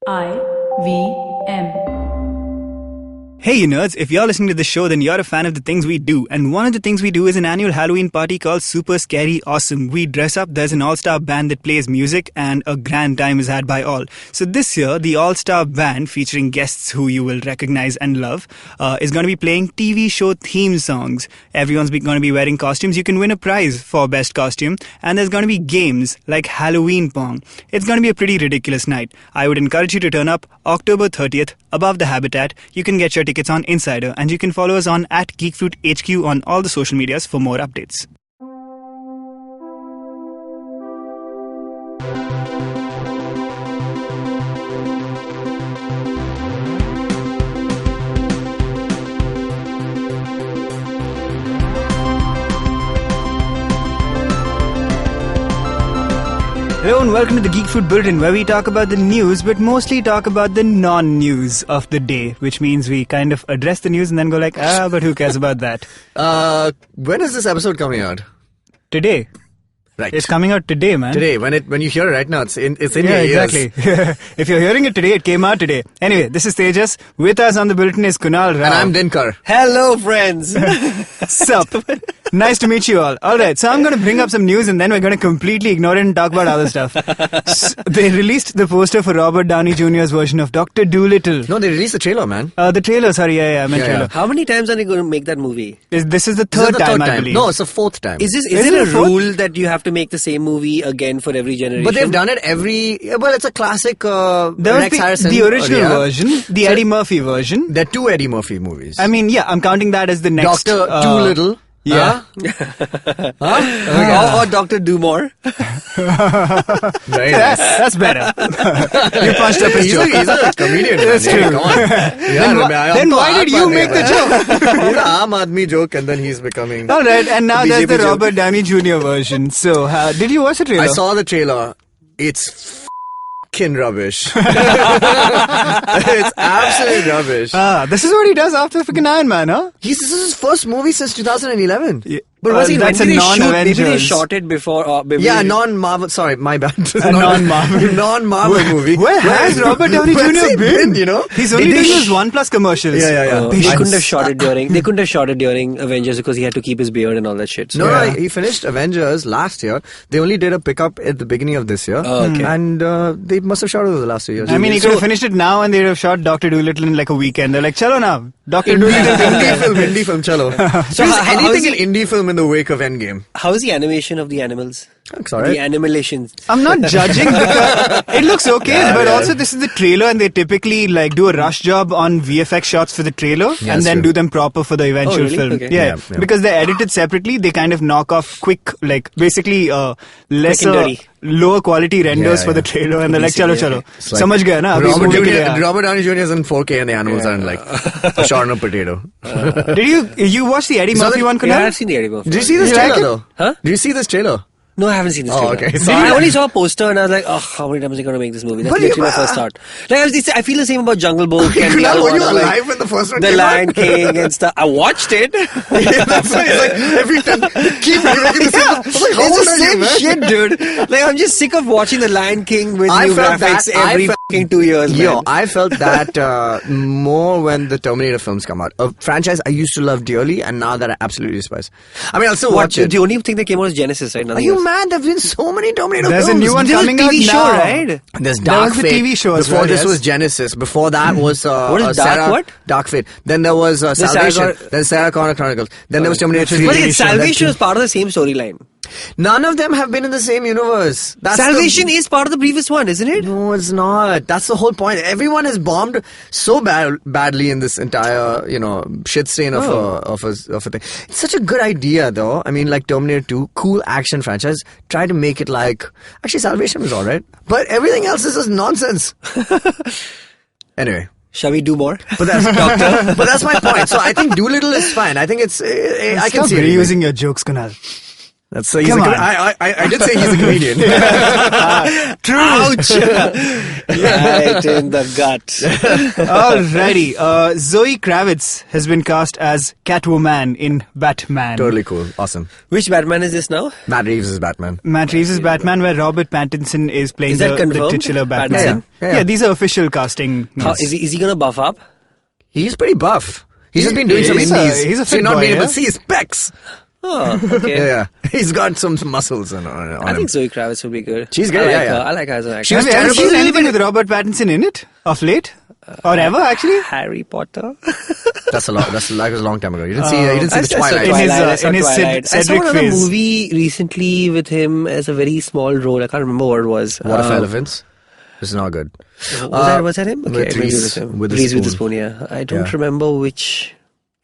IVM. Hey you nerds, if you're listening to this show then you're a fan of the things we do, and one of the things we do is an annual Halloween party called Super Scary Awesome. We dress up, there's an all-star band that plays music, and a grand time is had by all. So this year, the all-star band, featuring guests who you will recognize and love, is going to be playing TV show theme songs. Everyone's going to be wearing costumes. You can win a prize for best costume, and there's going to be games like Halloween Pong. It's going to be a pretty ridiculous night. I would encourage you to turn up October 30th above the Habitat. You can get your tickets on Insider, and you can follow us on @GeekFruitHQ on all the social medias for more updates. Hello and welcome to the Geek Fruit Bulletin, where we talk about the news, but mostly talk about the non-news of the day, which means we kind of address the news and then go like, but who cares about that? When is this episode coming out? Today. Right. It's coming out today, man. Today, when you hear it right now, it's in your exactly. ears. If you're hearing it today, it came out today. Anyway, this is Tejas. With us on the bulletin is Kunal Rao. And I'm Dinkar. Hello, friends. Sup? Nice to meet you all. Alright, so I'm going to bring up some news and then we're going to completely ignore it and talk about other stuff. They released the poster for Robert Downey Jr.'s version of Dr. Dolittle. No, they released the trailer, man. The trailer, sorry, I meant trailer. How many times are they going to make that movie? This is the third time, I believe. No, it's the fourth time. Is it a rule that you have to make the same movie again for every generation? But they've done it well, it's a classic there Rex was Harrison. the original version, the Eddie Murphy version. There are two Eddie Murphy movies. I mean, yeah, I'm counting that as the next... Dr. Dolittle. Yeah. Or Dr. Do More. Very nice. That's better. You punched up his joke. He's a comedian. That's true. Come on. Then why did you make the joke? He's an Aam Aadmi joke and then he's becoming... Alright, and now there's the BJP joke. Robert Downey Jr. version. So, did you watch the trailer? I saw the trailer. It's f***ing rubbish. It's absolute rubbish. This is what he does after freaking Iron Man, huh? This is his first movie since 2011. Yeah. But was he that's a maybe non-Avengers. they shot it before? Yeah, non-Marvel. Sorry, my bad. non-Marvel. Non-Marvel movie. Where has Robert Downey Where's Jr. he been? You know, he's only doing those OnePlus commercials. Yeah. They couldn't have shot it during. They couldn't have shot it during Avengers because he had to keep his beard and all that shit. So. No, he finished Avengers last year. They only did a pickup at the beginning of this year. Okay. And they must have shot it over the last 2 years. I mean, he could have finished it now and they'd have shot Dr. Dolittle in like a weekend. They're like, chalo now. Dr. Dolittle. Indie film, chalo. So anything in indie film in the wake of Endgame. How is the animation of the animals? Looks alright. The animalations. I'm not judging because it looks okay, but also this is the trailer and they typically like do a rush job on VFX shots for the trailer and then do them proper for the eventual really? film. Okay. Yeah. Because they're edited separately, they kind of knock off quick, like basically lesser, lower quality renders for the trailer and they're like, chalo. Like, Samajh gaya na? Robert Downey Jr. is in 4K and the animals are in like a shot on a potato. Did you watch the Eddie Murphy one, Kunal? Yeah, I've seen the Eddie Murphy. Did you see this You like trailer it? though? Huh? Did you see this trailer? No, I haven't seen this trailer. Okay. I only saw a poster and I was like, how many times are they going to make this movie? That's literally my first thought. Like, I feel the same about Jungle Book and the other Were one. you alive when the first one The came Lion out? King and stuff. I watched it. Yeah, that's why it's like every time they keep remaking the same. I was like, how It's old the are you, same man? shit, dude. Like, I'm just sick of watching The Lion King with I new felt graphics that- every fucking 2 years, Yo, man. I felt that more when the Terminator films come out. A franchise I used to love dearly, and now that I absolutely despise. I mean, I'll still watch it. The only thing that came out was Genesis, right? Are Nothing you else. mad? There've been so many Terminator There's films. a new one There's a coming out TV show, now. right? There's There Dark was the Fate. TV show as Before well, this yes. was Genesis. Before that was What is Dark Sarah, what? Dark Fate. Then there was Salvation. Then Sarah Connor Chronicles. Then there was Terminator 3. But again, Salvation is part of the same storyline. None of them have been in the same universe. That's Salvation is part of the previous one, isn't it? No, it's not. That's the whole point. Everyone has bombed so badly in this entire, shit stain of a thing. It's such a good idea, though. I mean, like Terminator 2, cool action franchise. Try to make it like... Actually, Salvation was alright. But everything else is just nonsense. Anyway. Shall we do more? But that's my point. So I think Dolittle is fine. I think it's... I can see it. Stop reusing your jokes, Kunal. That's so. I did say he's a comedian. True. Ouch! Right in the gut. Alrighty. Zoe Kravitz has been cast as Catwoman in Batman. Totally cool. Awesome. Which Batman is this now? Matt Reeves is Batman. Matt Reeves is Batman, where Robert Pattinson is playing Is that the confirmed? titular Batman. Yeah. Yeah, these are official casting. How, news. is he going to buff up? He's pretty buff. He's just been doing some He's indies. he's a so fit you're not boy, being able yeah? to see his pecs. Oh, okay. Yeah. He's got some muscles on I him. think Zoe Kravitz would be good. She's good, I like yeah, her. yeah. I like her as an actress. She was Have you ever terrible. seen anything with Robert Pattinson in it of late? Or ever, actually? Harry Potter. That was a long time ago. You didn't see the saw Twilight. In his Twilight. I saw Cedric another phase. movie recently with him as a very small role. I can't remember what it was. What if Elephants? This is not good. Was that him? Okay, with maybe Reese, it was him. with the Reese with the spoon. spoon, yeah. I don't Yeah. remember which...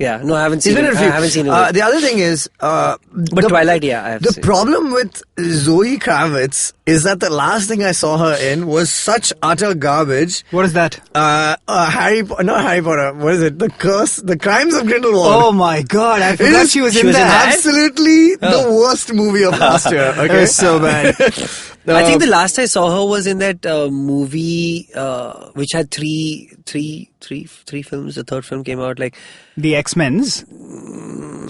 Yeah, no, I haven't He's seen been it. in a I few. haven't seen it. The other thing is, But Twilight, yeah, I have The seen. problem with Zoe Kravitz is that the last thing I saw her in was such utter garbage. What is that? Not Harry Potter. What is it? The Crimes of Grindelwald. Oh my god, I forgot she was in that. Absolutely the worst movie of last year. It Okay, was so bad. I think the last I saw her was in that movie which had three films. The third film came out like... The X-Men's?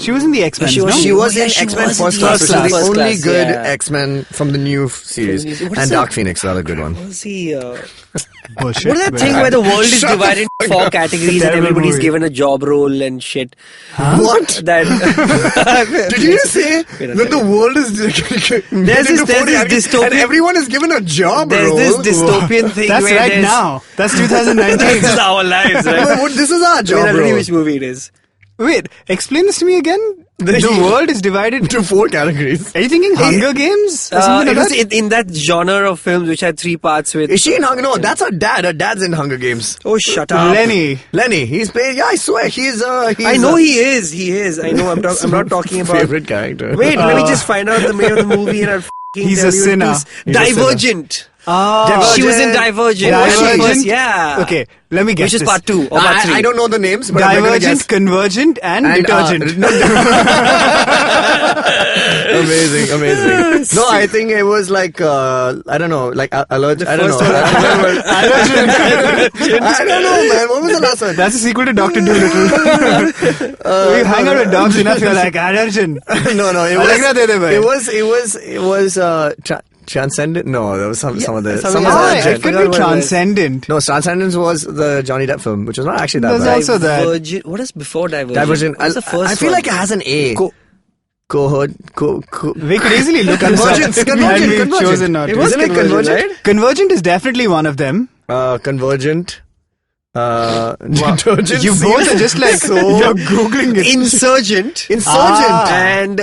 She was in the X-Men's, She was- no? She was Yeah, in she X-Men was in First the Class, which is the First only Class, good yeah. X-Men from the new series. What is And that? Dark Phoenix, the other good one. What was he... Bullshit. What is that thing where the world is Shut the divided into four categories and Terrible everybody's movie. given a job role and shit? What? That Did you just say Wait a that the world is this dystopian- and everyone is given a job There's role? this dystopian thing That's where right there's- now. That's 2019. This is our lives, right? This is our Wait, job I'll tell you role. which movie it is. Wait, explain this to me again. The world is divided Into four categories. Are you thinking Hunger Games? Or something It like was that? in that genre of films which had three parts with... Is she in Hunger? No, that's her dad. Her dad's in Hunger Games. Oh, shut up. Lenny, he's playing. Yeah, I swear, he's I know he is. He is. I know. I'm not talking about... favorite character. Wait, let me just find out the name of the movie and I'll f***ing He's tell a you. sinner. He's a Divergent. Oh. She was in Divergent. Divergent? Yeah. Okay, let me guess Which is this. part 2 or part 3. I don't know the names, but I'm gonna Divergent, guess. Convergent, and Detergent. Amazing. No, I think it was like I don't know, like alert. I don't know. I don't know, man. What was the last one? That's a sequel to Dr. Dolittle. You hang out with dogs enough, you're like, Allergen. No, it was Transcendent? No, there was some of the... something of like the- It could be Transcendent. No, Transcendence was the Johnny Depp film, which was not actually that There's bad. also that. Divergent. What is before Divergent? Divergent. What's the first I feel one? like it has an A. Cohort. We could easily look at Convergence. and we've chosen not It to. was Convergent, right? Convergent is definitely one of them. Convergent. Detergent. You both are just like, you're Googling it. Insurgent. Insurgent. And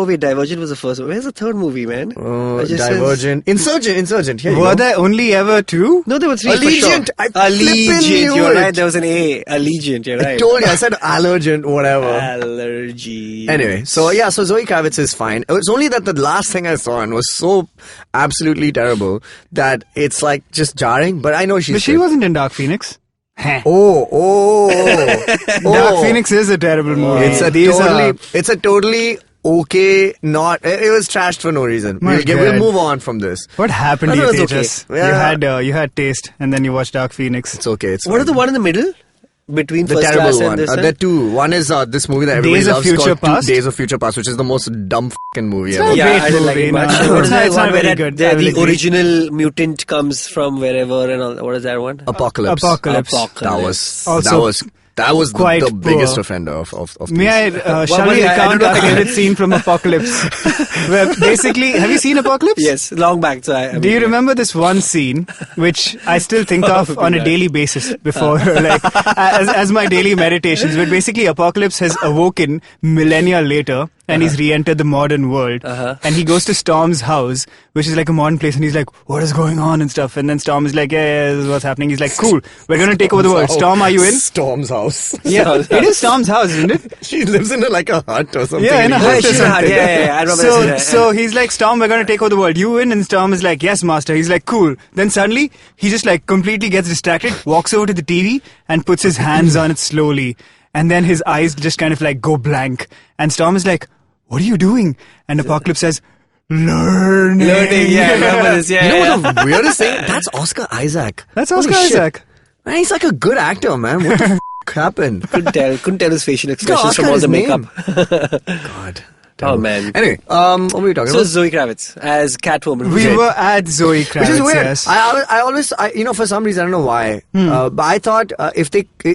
wait, Divergent was the first one. Where's the third movie, man? It just Divergent. Insurgent. Here you Were go. there only ever two? No, there were 3 Allegiant. for I sure. Allegiant, flippin' knew you're it. right. There was an A. Allegiant, you're I right. told you, I said allergent, whatever. Allergy. Anyway, so Zoe Kravitz is fine. It was only that the last thing I saw and was so absolutely terrible that it's like just jarring, but I know she's But she good. wasn't in Dark Phoenix. Oh. Dark Phoenix is a terrible movie. It's a totally okay, not, it was trashed for no reason. My We'll God. move on from this. What happened I to you, thought it was okay. Tejas? Yeah. You had taste, and then you watched Dark Phoenix. It's okay. It's What are fine. the one in the middle? Between The First terrible Class one. and this There are two. One is this movie that everybody Days of loves Future called Past? Days of Future Past, which is the most dumb fucking movie It's ever. not a Yeah, great I didn't like movie, it much. no. What is that It's one not where very that- good. I will the agree. original mutant comes from wherever and all? What is that one? Apocalypse. That was Quite the biggest poor. offender of May these. I, shall we recount a favorite scene from Apocalypse? Where basically, have you seen Apocalypse? Yes, long back. So I Do you remember this one scene, which I still think of on a daily basis before, like, as my daily meditations, where basically Apocalypse has awoken millennia later, and he's re-entered the modern world, and he goes to Storm's house, which is like a modern place, and he's like, what is going on and stuff, and then Storm is like, yeah, this is what's happening. He's like, cool, we're gonna take over the world. Storm, are you in? Storm's house. Yeah, it is Storm's house, isn't it? She lives in like a hut or something. Yeah, in a hut or she's a hut. something. Yeah, I remember that. So he's like, Storm, we're gonna take over the world. You win? And Storm is like, yes, master. He's like, cool. Then suddenly, he just like completely gets distracted, walks over to the TV, and puts his hands on it slowly. And then his eyes just kind of like go blank. And Storm is like, "What are you doing?" And Apocalypse says, "Learning." Yeah, I remember this. Yeah, You know what the weirdest thing? That's Oscar Isaac. That's Holy Oscar shit. Isaac. Man, he's like a good actor, man. What the happened? Couldn't tell his facial expressions Oscar from all his the name. makeup. God. Oh man. Anyway, what were we talking So about? Zoe Kravitz as Catwoman. We were at Zoe Kravitz. Which is weird. Yes. I always, for some reason, I don't know why, but I thought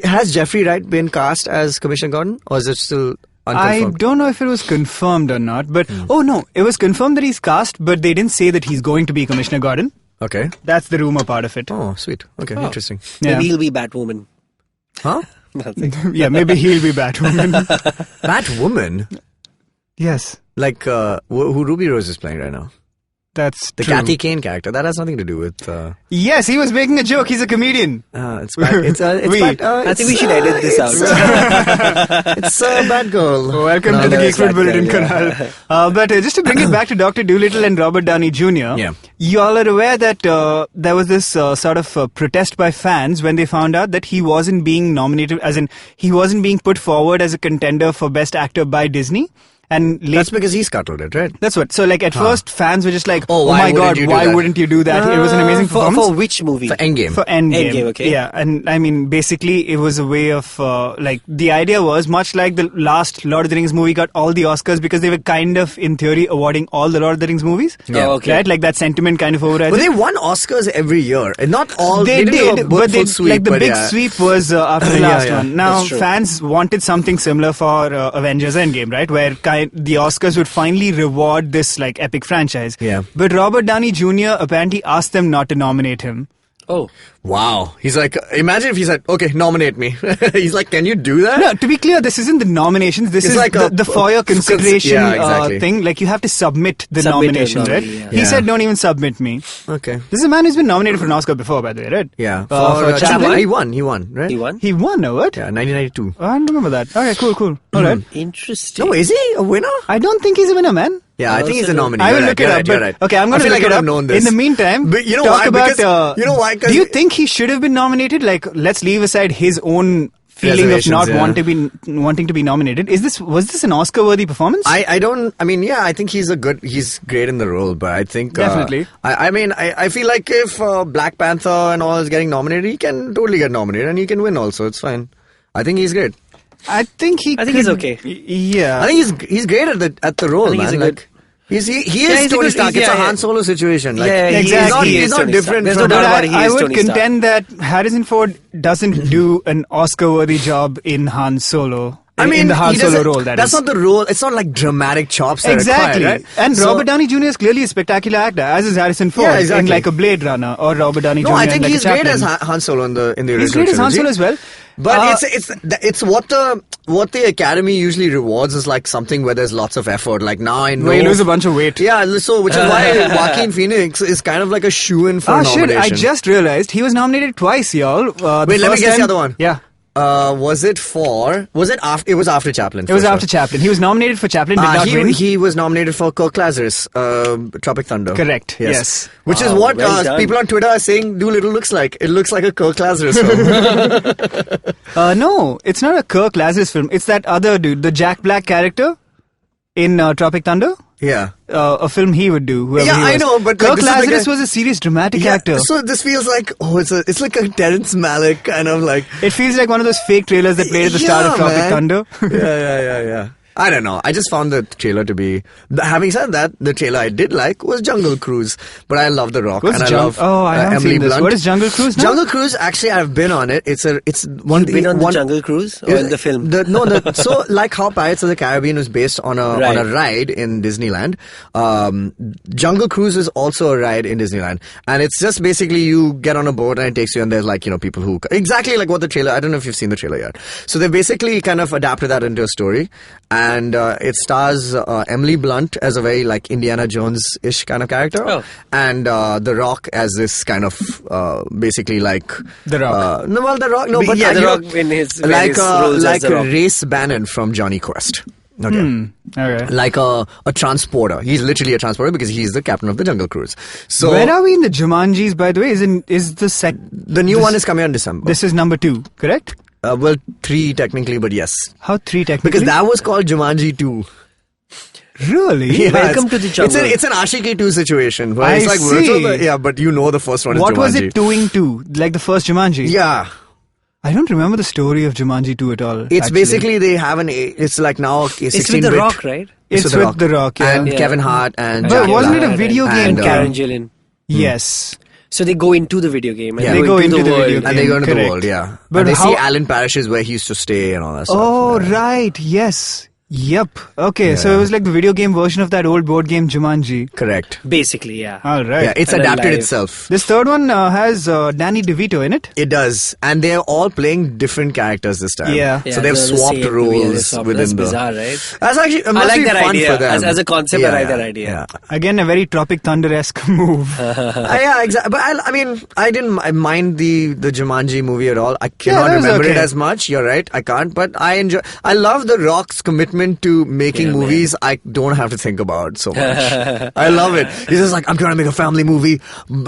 has Jeffrey Wright been cast as Commissioner Gordon, or is it still I unconfirmed? don't know if it was confirmed or not, but oh no, it was confirmed that he's cast, but they didn't say that he's going to be Commissioner Gordon. Okay. That's the rumor part of it. Oh, sweet. Okay, interesting. Yeah. Maybe he'll be Batwoman. Huh? Nothing. Yeah, maybe he'll be Batwoman. Batwoman? Yes, Like, who Ruby Rose is playing right now? that's The true. Kathy Kane character. That has nothing to do with... Yes, he was making a joke. He's a comedian. it's bad. It's We- bad. I think we should edit this out. It's Bad Girl. Welcome No, to the no, Geek it's Food bad Bulletin, girl, Kunal. But just to bring it back to Dr. Dolittle and Robert Downey Jr., Yeah. y'all are aware that there was this sort of protest by fans when they found out that he wasn't being nominated, as in he wasn't being put forward as a contender for Best Actor by Disney. And That's because he scuttled it, right? That's what. So, like, at first, fans were just like, Oh, oh why my wouldn't god, you do why that?" wouldn't you do that? It was an amazing performance. For which movie? For Endgame. For Endgame. Endgame, okay. Yeah, and I mean, basically, it was a way of, like, the idea was much like the last Lord of the Rings movie got all the Oscars because they were kind of, in theory, awarding all the Lord of the Rings movies. Yeah. Oh, okay. Right? Like, that sentiment kind of overrides But it. they won Oscars every year. And not all... They didn't do a did, full but they, sweep, like, the but big yeah. sweep was after the Yeah, last yeah. one. Now, That's true. fans wanted something similar for Avengers Endgame, right? Where the Oscars would finally reward this, like, epic franchise. Yeah. But Robert Downey Jr. apparently asked them not to nominate him. Oh. Wow. He's like, imagine if he said, okay, nominate me. He's like, can you do that? No, to be clear, this isn't the nominations. This It's is like the for your consideration yeah, exactly. thing. Like, you have to submit the Submit a nomination, right? nominee, yeah. He Yeah. said, don't even submit me. Okay. This is a man who's been nominated for an Oscar before, by the way, right? Yeah. For Chaplin? He won, right? He won? He won, no, what? Yeah, 1992. Oh, I don't remember that. Okay, cool. All right. Interesting. No, is he a winner? I don't think he's a winner, man. Yeah, I think he's a nominee. I will You're look right, it you're up. right, But, you're right. okay, I'm going I to feel look like it I up. would have known this. In the meantime, But you know talk why? about. Because, you know why? 'Cause do you think he should have been nominated? Like, let's leave aside his own feeling of not Reservations, wanting to be nominated. Was this an Oscar-worthy performance? I mean, I think he's great in the role, but I think Definitely. I feel like if Black Panther and all is getting nominated, he can totally get nominated and he can win also. It's fine. I think he's great. I think he's okay. Yeah. I think he's great at the role, I think man. he's a good- He is he's a Tony good- Stark. he's- It's a yeah, Han Solo situation. Like, Yeah, exactly. He's not Tony different Stark. There's from... no doubt But about it. He I is would Tony Stark. contend that Harrison Ford doesn't do an Oscar-worthy job in Han Solo. In the Han he Solo doesn't- role, that's not the role. It's not like dramatic chops. that are Exactly. required, right? And So- Robert Downey Jr. is clearly a spectacular actor, as is Harrison Ford Yeah, exactly. in like a Blade Runner, or Robert Downey Jr. No, I in think like he's a great Chaplin. as Han Solo in the original He's great as Han trilogy. Solo as well. But it's what the Academy usually rewards is like something where there's lots of effort. Like now I know where you lose a bunch of weight. Yeah, so which is why Joaquin Phoenix is kind of like a shoo-in for Shit! nomination. I just realized he was nominated twice, y'all. Wait, let me guess the other one. Yeah. Was it after? It was after Chaplin. It was after Chaplin. He was nominated for Chaplin, did not win. He was nominated for Kirk Lazarus, Tropic Thunder. Correct, yes. Which is Wow, what well done. people on Twitter are saying Dolittle looks like. It looks like a Kirk Lazarus film. No, it's not a Kirk Lazarus film. It's that other dude, the Jack Black character in Tropic Thunder. Yeah. A film he would do. Whoever Yeah, he was. I know, but, like, Kirk this is Lazarus like a- was a serious dramatic Yeah, actor. so this feels like it's like a Terrence Malick kind of like It feels like one of those fake trailers that played at the start of Tropic man. Thunder. yeah. I don't know. I just found the trailer to be. Having said that, the trailer I did like was Jungle Cruise, but I love The Rock What's and I love I haven't Emily seen this. Blunt. What is Jungle Cruise now? Jungle Cruise? Actually, I've been on it. It's one. You've been on the one, Jungle Cruise or in the film? So like how Pirates of the Caribbean was based on a Right. ride in Disneyland, Jungle Cruise is also a ride in Disneyland, and it's just basically you get on a boat and it takes you, and there's like people who exactly like what the trailer. I don't know if you've seen the trailer yet. So they basically kind of adapted that into a story, and it stars Emily Blunt as a very like Indiana Jones-ish kind of character, and The Rock as this kind of basically like The Rock. The Rock. No, but Yeah, The you Rock know, in his like various roles like as The Rock. Race Bannon from Johnny Quest. Okay. Okay. Like a transporter. He's literally a transporter because he's the captain of the Jungle Cruise. So Where are we in the Jumanjis, by the way? Is the new one is coming out in December. This is number 2, correct? Well, 3 technically, but yes. How 3 technically? Because that was called Jumanji 2. Really? Yeah, Welcome to the jungle. It's an Ashiki 2 situation where I it's like see. virtual, but you know the first one is What Jumanji. was it doing to? Like the first Jumanji? Yeah. I don't remember the story of Jumanji 2 at all. It's actually. basically they have it's like now a 16-bit. It's with The Rock, right? It's with The Rock, yeah. And Yeah. Kevin Hart and But Jack wasn't it Black. a video And, game? And Karen Gillan. Yes. So they go into the video game. And Yeah. They go into the world. video game. And they go into the Correct. world, yeah. But and they how- see Alan Parrish's where he used to stay and all that stuff. Oh, right. Yes. Yep. Okay, so Yeah. it was like the video game version of that old board game Jumanji. Correct. Basically, yeah. All right. Yeah, it's And adapted alive. itself. This third one has Danny DeVito in it. It does. And they're all playing different characters this time. Yeah. So they've they're the swapped same. Yeah, roles they swapped. within That's the... bizarre, right? That's actually... It must like be that fun idea. for them. As a concept, I like that idea. Yeah. Again, a very Tropic Thunder-esque move. Yeah, exactly. But I mean, I didn't mind the Jumanji movie at all. I that cannot was remember it okay. as much. You're right. I can't. But I love The Rock's commitment to making Yeah, movies I don't have to think about so much. I love it. He's just like, I'm trying to make a family movie.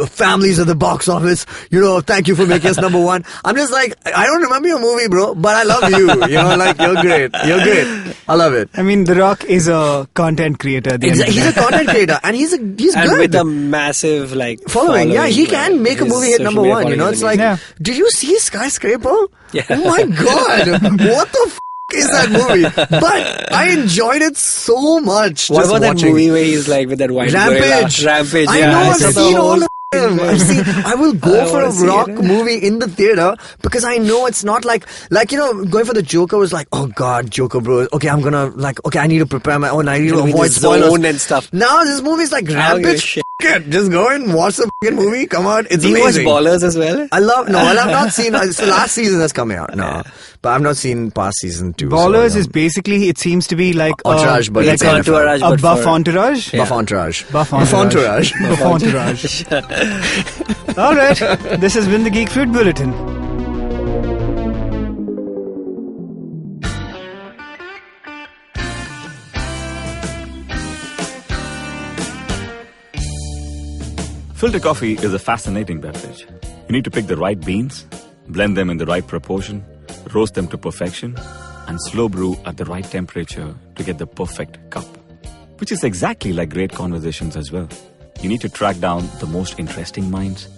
Families at the box office. Thank you for making us number one. I'm just like, I don't remember your movie, bro, but I love you. Like, you're great. You're great. I love it. I mean, The Rock is a content creator at the end of the He's day. a content creator, and he's And good. with a massive Following. Yeah, he can like, make a his movie hit social number media one. following It's is like, amazing. Yeah. did you see Skyscraper? Yeah. Oh my god, what the is that movie? But I enjoyed it so much. What just about that watching. movie where he's like with that white Rampage? gorilla? Rampage, I yeah. know, I've saw the seen whole all of them. I will go I for a wanna see Rock it. movie in the theater because I know it's not like going for the Joker was like, oh god, Joker bro. Okay, I'm gonna I need to prepare my own. I need to Gonna be in avoid the spoilers zone and stuff. Now this movie's like I don't give a Rampage. shit. F- it. Just go and watch the fucking movie. Come on, it's Do you watch amazing. Ballers as well? I love I've not seen. It's the last season that's coming out. No, but I've not seen past season 2. Ballers so, is basically, it seems to be like Entourage, but like it's a, NFL. Entourage, a but buff for- entourage. Buff Entourage. Buff Buff entourage. Entourage. Buff entourage. All right, this has been the Geek Fruit Bulletin. Filter coffee is a fascinating beverage. You need to pick the right beans, blend them in the right proportion, roast them to perfection, and slow brew at the right temperature to get the perfect cup. Which is exactly like great conversations as well. You need to track down the most interesting minds,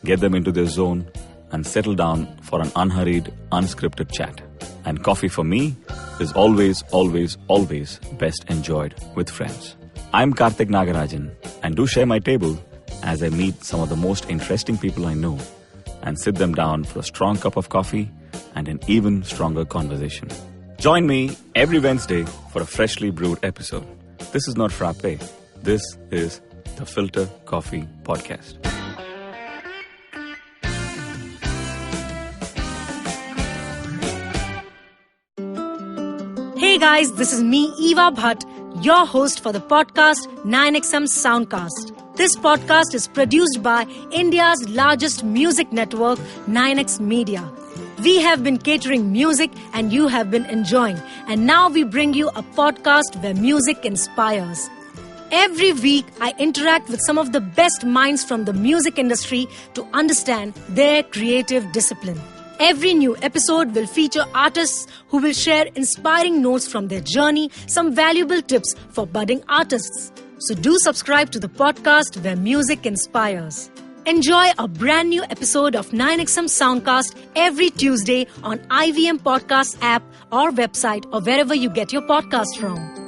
get them into their zone, and settle down for an unhurried, unscripted chat. And coffee for me is always, always, always best enjoyed with friends. I'm Karthik Nagarajan, and do share my table as I meet some of the most interesting people I know and sit them down for a strong cup of coffee and an even stronger conversation. Join me every Wednesday for a freshly brewed episode. This is not frappe. This is the Filter Coffee Podcast. Hey guys, this is me, Eva Bhatt, your host for the podcast 9XM Soundcast. This podcast is produced by India's largest music network, 9X Media. We have been catering music and you have been enjoying. And now we bring you a podcast where music inspires. Every week, I interact with some of the best minds from the music industry to understand their creative discipline. Every new episode will feature artists who will share inspiring notes from their journey, some valuable tips for budding artists. So do subscribe to the podcast where music inspires. Enjoy a brand new episode of 9XM Soundcast every Tuesday on IVM Podcast app or website or wherever you get your podcast from.